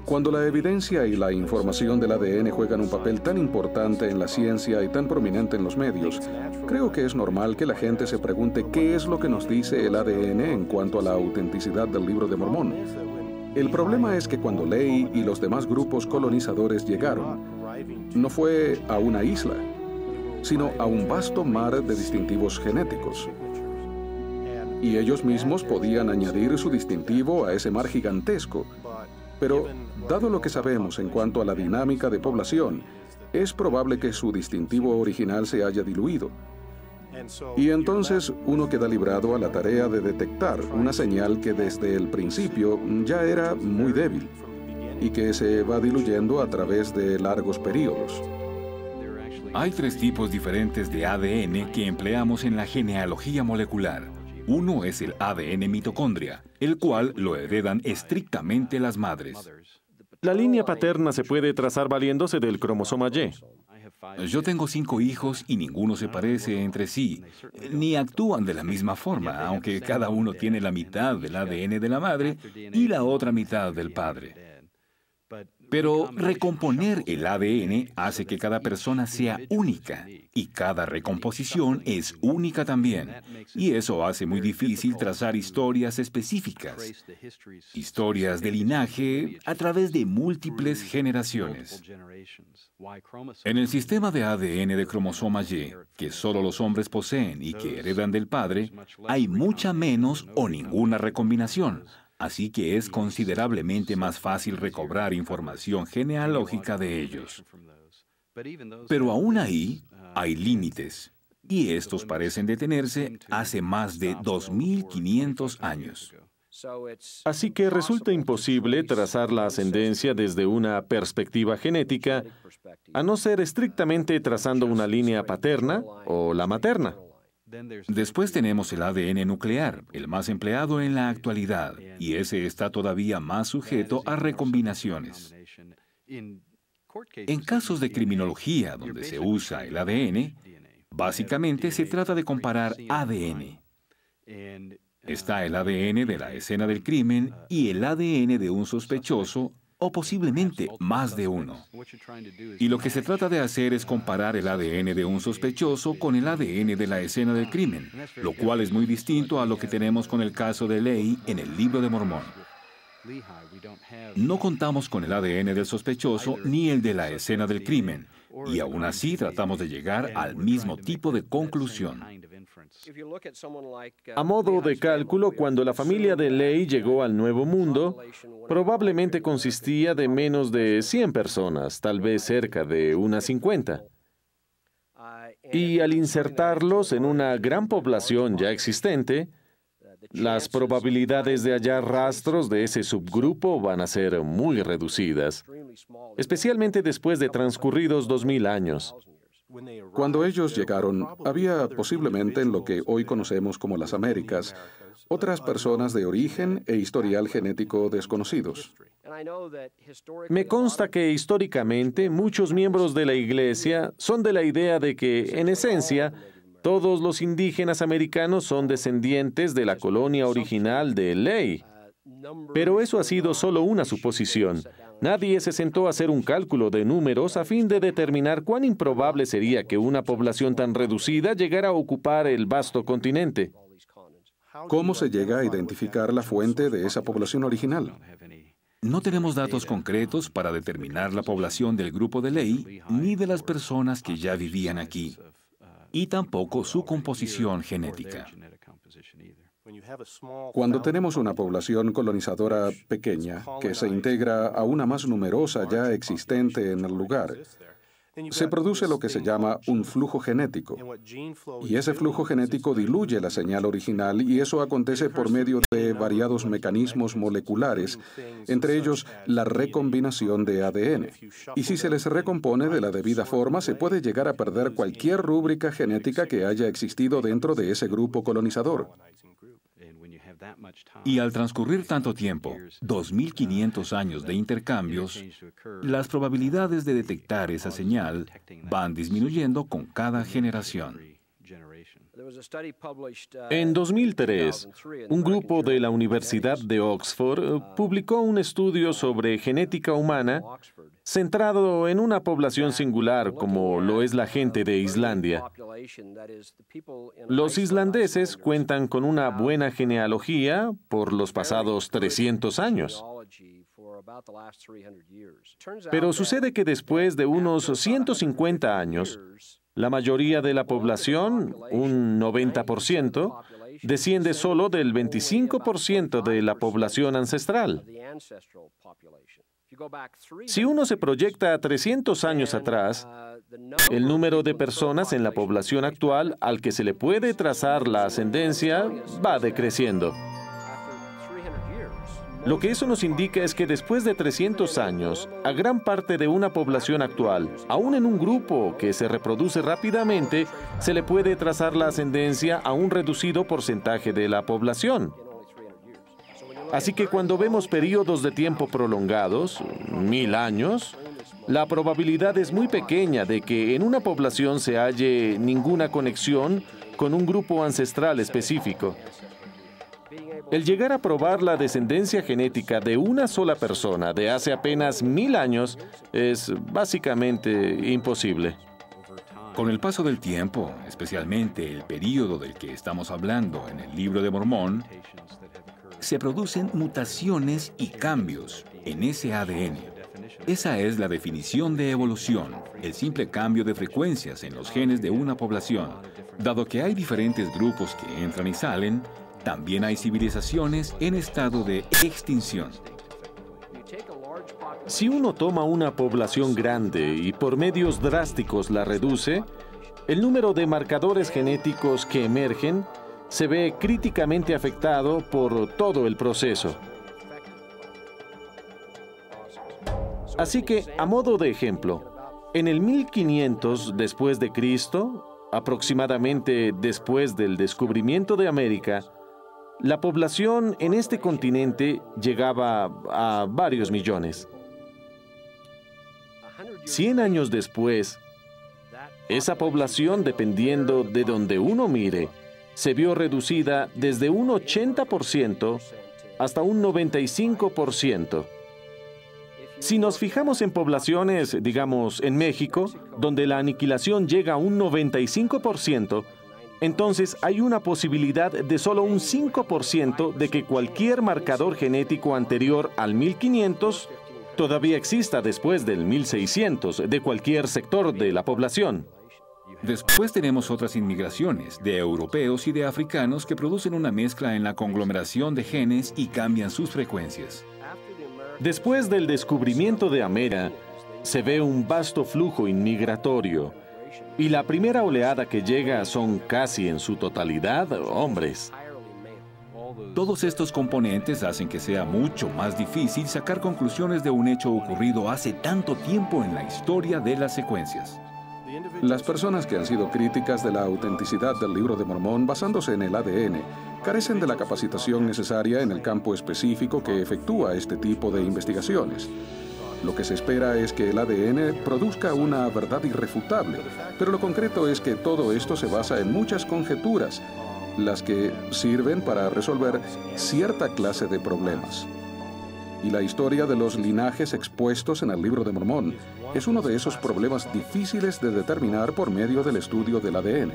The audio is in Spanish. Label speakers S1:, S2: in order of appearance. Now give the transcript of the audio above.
S1: Cuando la evidencia y la información del ADN juegan un papel tan importante en la ciencia y tan prominente en los medios, creo que es normal que la gente se pregunte qué es lo que nos dice el ADN en cuanto a la autenticidad del Libro de Mormón. El problema es que cuando Ley y los demás grupos colonizadores llegaron, no fue a una isla, sino a un vasto mar de distintivos genéticos. Y ellos mismos podían añadir su distintivo a ese mar gigantesco. Pero, dado lo que sabemos en cuanto a la dinámica de población, es probable que su distintivo original se haya diluido. Y entonces uno queda librado a la tarea de detectar una señal que desde el principio ya era muy débil y que se va diluyendo a través de largos periodos.
S2: Hay 3 tipos diferentes de ADN que empleamos en la genealogía molecular. Uno es el ADN mitocondria, el cual lo heredan estrictamente las madres.
S3: La línea paterna se puede trazar valiéndose del cromosoma Y.
S2: Yo tengo 5 hijos y ninguno se parece entre sí, ni actúan de la misma forma, aunque cada uno tiene la mitad del ADN de la madre y la otra mitad del padre. Pero recomponer el ADN hace que cada persona sea única, y cada recomposición es única también. Y eso hace muy difícil trazar historias específicas, historias de linaje a través de múltiples generaciones. En el sistema de ADN de cromosoma Y, que solo los hombres poseen y que heredan del padre, hay mucha menos o ninguna recombinación. Así que es considerablemente más fácil recobrar información genealógica de ellos. Pero aún ahí hay límites, y estos parecen detenerse hace más de 2.500 años.
S3: Así que resulta imposible trazar la ascendencia desde una perspectiva genética, a no ser estrictamente trazando una línea paterna o la materna.
S2: Después tenemos el ADN nuclear, el más empleado en la actualidad, y ese está todavía más sujeto a recombinaciones. En casos de criminología donde se usa el ADN, básicamente se trata de comparar ADN. Está el ADN de la escena del crimen y el ADN de un sospechoso, o posiblemente más de uno. Y lo que se trata de hacer es comparar el ADN de un sospechoso con el ADN de la escena del crimen, lo cual es muy distinto a lo que tenemos con el caso de Ley en el Libro de Mormón. No contamos con el ADN del sospechoso ni el de la escena del crimen, y aún así tratamos de llegar al mismo tipo de conclusión.
S3: A modo de cálculo, cuando la familia de Ley llegó al Nuevo Mundo, probablemente consistía de menos de 100 personas, tal vez cerca de unas 50. Y al insertarlos en una gran población ya existente, las probabilidades de hallar rastros de ese subgrupo van a ser muy reducidas, especialmente después de transcurridos 2000 años.
S1: Cuando ellos llegaron, había posiblemente en lo que hoy conocemos como las Américas, otras personas de origen e historial genético desconocidos.
S3: Me consta que históricamente muchos miembros de la Iglesia son de la idea de que, en esencia, todos los indígenas americanos son descendientes de la colonia original de Ley. Pero eso ha sido solo una suposición. Nadie se sentó a hacer un cálculo de números a fin de determinar cuán improbable sería que una población tan reducida llegara a ocupar el vasto continente.
S1: ¿Cómo se llega a identificar la fuente de esa población original?
S2: No tenemos datos concretos para determinar la población del grupo de Ley ni de las personas que ya vivían aquí, y tampoco su composición genética.
S1: Cuando tenemos una población colonizadora pequeña que se integra a una más numerosa ya existente en el lugar, se produce lo que se llama un flujo genético. Y ese flujo genético diluye la señal original y eso acontece por medio de variados mecanismos moleculares, entre ellos la recombinación de ADN. Y si se les recompone de la debida forma, se puede llegar a perder cualquier rúbrica genética que haya existido dentro de ese grupo colonizador.
S2: Y al transcurrir tanto tiempo, 2.500 años de intercambios, las probabilidades de detectar esa señal van disminuyendo con cada generación.
S3: En 2003, un grupo de la Universidad de Oxford publicó un estudio sobre genética humana centrado en una población singular como lo es la gente de Islandia. Los islandeses cuentan con una buena genealogía por los pasados 300 años. Pero sucede que después de unos 150 años, la mayoría de la población, un 90%, desciende solo del 25% de la población ancestral. Si uno se proyecta a 300 años atrás, el número de personas en la población actual al que se le puede trazar la ascendencia va decreciendo. Lo que eso nos indica es que después de 300 años, a gran parte de una población actual, aún en un grupo que se reproduce rápidamente, se le puede trazar la ascendencia a un reducido porcentaje de la población. Así que cuando vemos periodos de tiempo prolongados, 1000 años, la probabilidad es muy pequeña de que en una población se halle ninguna conexión con un grupo ancestral específico. El llegar a probar la descendencia genética de una sola persona de hace apenas 1000 años es básicamente imposible.
S2: Con el paso del tiempo, especialmente el período del que estamos hablando en el Libro de Mormón, se producen mutaciones y cambios en ese ADN. Esa es la definición de evolución, el simple cambio de frecuencias en los genes de una población. Dado que hay diferentes grupos que entran y salen, también hay civilizaciones en estado de extinción.
S3: Si uno toma una población grande y por medios drásticos la reduce, el número de marcadores genéticos que emergen se ve críticamente afectado por todo el proceso. Así que, a modo de ejemplo, en el 1500 después de Cristo, aproximadamente después del descubrimiento de América, la población en este continente llegaba a varios millones. 100 años después, esa población, dependiendo de donde uno mire, se vio reducida desde un 80% hasta un 95%. Si nos fijamos en poblaciones, digamos, en México, donde la aniquilación llega a un 95%, entonces hay una posibilidad de solo un 5% de que cualquier marcador genético anterior al 1500 todavía exista después del 1600 de cualquier sector de la población.
S2: Después tenemos otras inmigraciones de europeos y de africanos que producen una mezcla en la conglomeración de genes y cambian sus frecuencias.
S3: Después del descubrimiento de América, se ve un vasto flujo inmigratorio, y la primera oleada que llega son casi en su totalidad hombres.
S2: Todos estos componentes hacen que sea mucho más difícil sacar conclusiones de un hecho ocurrido hace tanto tiempo en la historia de las secuencias.
S1: Las personas que han sido críticas de la autenticidad del Libro de Mormón basándose en el ADN carecen de la capacitación necesaria en el campo específico que efectúa este tipo de investigaciones. Lo que se espera es que el ADN produzca una verdad irrefutable, pero lo concreto es que todo esto se basa en muchas conjeturas, las que sirven para resolver cierta clase de problemas. Y la historia de los linajes expuestos en el Libro de Mormón es uno de esos problemas difíciles de determinar por medio del estudio del ADN.